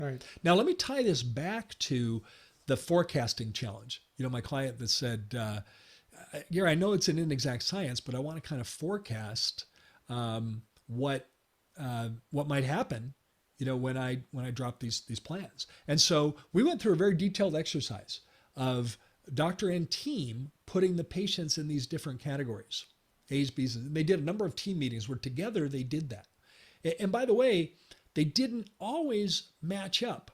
Right. Now, let me tie this back to the forecasting challenge. My client that said, Gary, I know it's an inexact science, but I want to kind of forecast what might happen, when I drop these plans. And so we went through a very detailed exercise of doctor and team putting the patients in these different categories, A's, B's, and they did a number of team meetings where together they did that. And by the way, they didn't always match up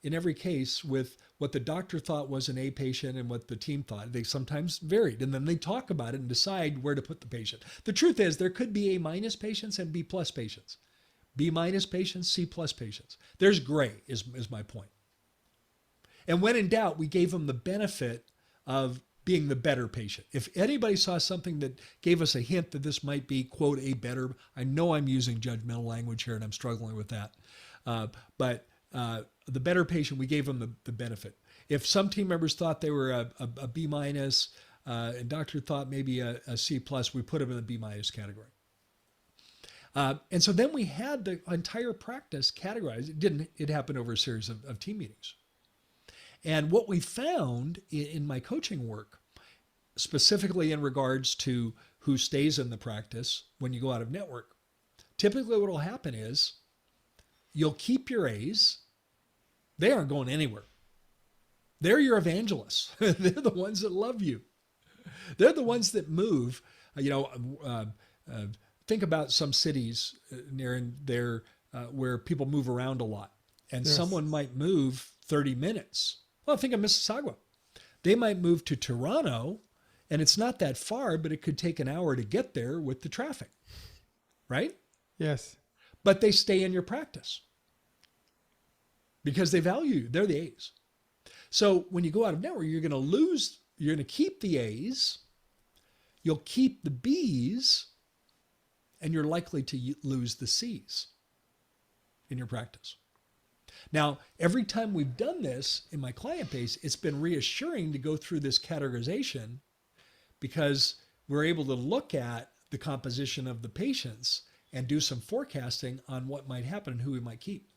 in every case with what the doctor thought was an A patient and what the team thought. They sometimes varied, and then they talk about it and decide where to put the patient. The truth is there could be A minus patients and B plus patients, B minus patients, C plus patients. There's gray is my point. And when in doubt, we gave them the benefit of being the better patient. If anybody saw something that gave us a hint that this might be, quote, a better, I know I'm using judgmental language here and I'm struggling with that. But the better patient, we gave them the benefit. If some team members thought they were a B minus and doctor thought maybe a C plus, we put them in the B minus category. And so then we had the entire practice categorized. It happened over a series of team meetings. And what we found in my coaching work, specifically in regards to who stays in the practice when you go out of network, typically what will happen is you'll keep your A's. They aren't going anywhere. They're your evangelists. They're the ones that love you. They're the ones that move. Think about some cities near in there where people move around a lot. And Yes. someone might move 30 minutes. Well, think of Mississauga. They might move to Toronto, and it's not that far, but it could take an hour to get there with the traffic, right? Yes. But they stay in your practice because they value you. They're the A's. So when you go out of network, you're going to keep the A's, you'll keep the B's, and you're likely to lose the C's in your practice. Now, every time we've done this in my client base, it's been reassuring to go through this categorization because we're able to look at the composition of the patients and do some forecasting on what might happen and who we might keep.